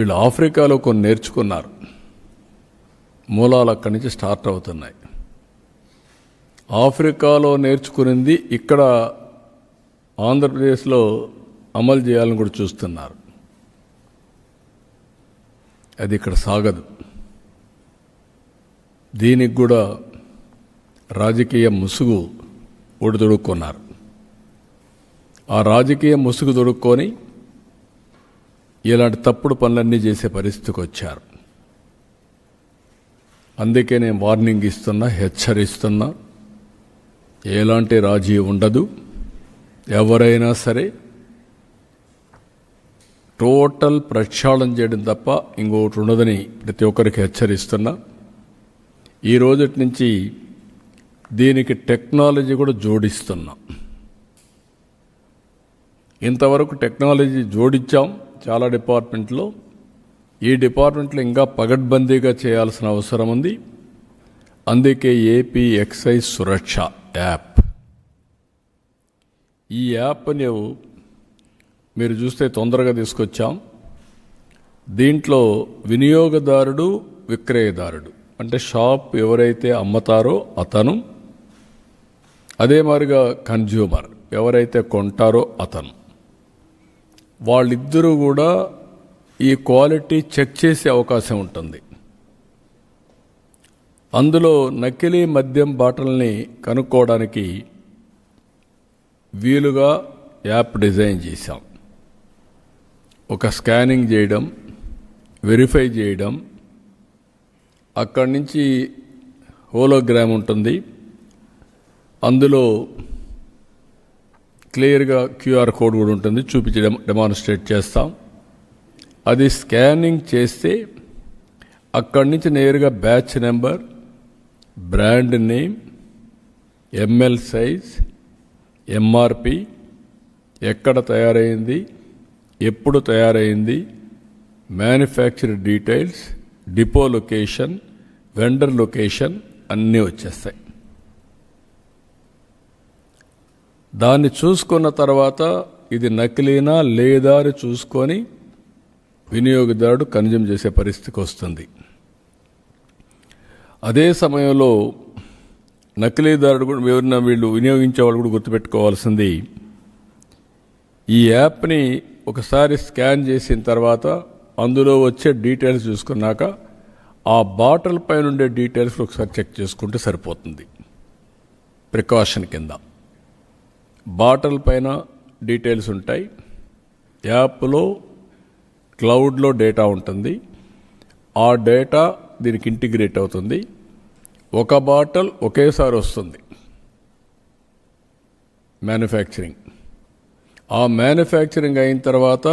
వీళ్ళు ఆఫ్రికాలో కొన్ని నేర్చుకున్నారు, మూలాలు అక్కడి నుంచి స్టార్ట్ అవుతున్నాయి. ఆఫ్రికాలో నేర్చుకునింది ఇక్కడ ఆంధ్రప్రదేశ్లో అమలు చేయాలని కూడా చూస్తున్నారు. అది ఇక్కడ సాగదు. దీనికి కూడా రాజకీయ ముసుగు ఒడిదొడుక్కున్నారు. ఆ రాజకీయ ముసుగు దొడుక్కొని ఇలాంటి తప్పుడు పనులన్నీ చేసే పరిస్థితికి వచ్చారు. అందుకే నేను వార్నింగ్ ఇస్తున్నా, హెచ్చరిస్తున్నా, ఎలాంటి రాజీ ఉండదు. ఎవరైనా సరే టోటల్ ప్రక్షాళన చేయడం తప్ప ఇంకొకటి ఉండదని ప్రతి ఒక్కరికి హెచ్చరిస్తున్నా. ఈ రోజటి నుంచి దీనికి టెక్నాలజీ కూడా జోడిస్తున్నాం. ఇంతవరకు టెక్నాలజీ జోడించాం చాలా డిపార్ట్మెంట్లో. ఈ డిపార్ట్మెంట్లో ఇంకా పగడ్బందీగా చేయాల్సిన అవసరం ఉంది. అందుకే ఏపీ ఎక్సైజ్ సురక్ష యాప్, ఈ యాప్ని మీరు చూస్తే తొందరగా తీసుకొచ్చాం. దీంట్లో వినియోగదారుడు, విక్రయదారుడు అంటే షాప్ ఎవరైతే అమ్ముతారో అతను, అదే మాదిరిగా కన్జ్యూమర్ ఎవరైతే కొంటారో అతను, వాళ్ళిద్దరూ కూడా ఈ క్వాలిటీ చెక్ చేసే అవకాశం ఉంటుంది. అందులో నకిలీ మద్యం బాటిల్ని కనుక్కోవడానికి వీలుగా యాప్ డిజైన్ చేశాం. ఒక స్కానింగ్ చేయడం, వెరిఫై చేయడం, అక్కడి నుంచి హోలోగ్రామ్ ఉంటుంది, అందులో క్లియర్గా క్యూఆర్ కోడ్ కూడా ఉంటుంది, చూపించడం డెమాన్స్ట్రేట్ చేస్తాం. అది స్కానింగ్ చేస్తే అక్కడి నుంచి నేరుగా batch number, brand name, ML size, MRP, ఎక్కడ తయారైంది, ఎప్పుడు తయారైంది, manufacture details, depot location, vendor location అన్నీ వచ్చేస్తాయి. దాన్ని చూసుకున్న తర్వాత ఇది నకిలీనా లేదా అని చూసుకొని వినియోగదారుడు కన్జ్యూమ్ చేసే పరిస్థితికి వస్తుంది. అదే సమయంలో నకిలీదారుడు కూడా ఎవరైనా వీళ్ళు వినియోగించే వాళ్ళు కూడా గుర్తుపెట్టుకోవాల్సింది, ఈ యాప్ని ఒకసారి స్కాన్ చేసిన తర్వాత అందులో వచ్చే డీటెయిల్స్ చూసుకున్నాక ఆ బాటిల్ పైన ఉండే డీటెయిల్స్ ఒకసారి చెక్ చేసుకుంటే సరిపోతుంది. ప్రికాషన్ కింద బాటిల్ పైన డీటెయిల్స్ ఉంటాయి, యాప్లో క్లౌడ్లో డేటా ఉంటుంది, ఆ డేటా దీనికి ఇంటిగ్రేట్ అవుతుంది. ఒక బాటిల్ ఒకేసారి వస్తుంది మ్యానుఫ్యాక్చరింగ్. ఆ మ్యానుఫ్యాక్చరింగ్ అయిన తర్వాత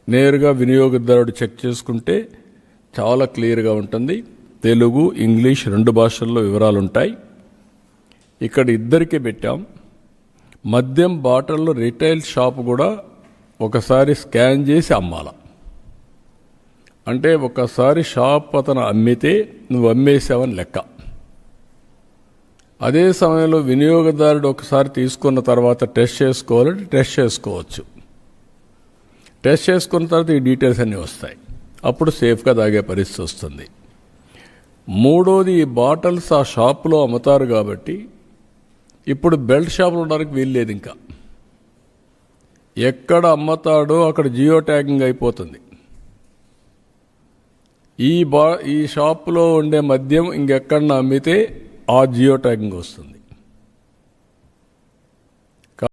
నేరుగా వినియోగదారుడు చెక్ చేసుకుంటే చాలా క్లియర్గా ఉంటుంది. తెలుగు, ఇంగ్లీష్ 2 భాషల్లో వివరాలు ఉంటాయి. ఇక్కడ ఇద్దరికీ పెట్టాం. మద్యం బాటిల్లో రిటైల్ షాప్ కూడా ఒకసారి స్కాన్ చేసి అమ్మాల. అంటే ఒకసారి షాప్ అతను అమ్మితే నువ్వు అమ్మేసావని లెక్క. అదే సమయంలో వినియోగదారుడు ఒకసారి తీసుకున్న తర్వాత టెస్ట్ చేసుకోవాలంటే టెస్ట్ చేసుకోవచ్చు. టెస్ట్ చేసుకున్న తర్వాత ఈ డీటెయిల్స్ అన్నీ వస్తాయి. అప్పుడు సేఫ్గా తాగే పరిస్థితి వస్తుంది. మూడోది, ఈ బాటిల్స్ ఆ షాపులో అమ్ముతారు కాబట్టి ఇప్పుడు బెల్ట్ షాపులు ఉండడానికి వీల్లేదు. ఇంకా ఎక్కడ అమ్ముతాడో అక్కడ జియో ట్యాగింగ్ అయిపోతుంది. ఈ షాపులో ఉండే మద్యం ఇంకెక్కడన్నా అమ్మితే ఆ జియో ట్యాగింగ్ వస్తుంది.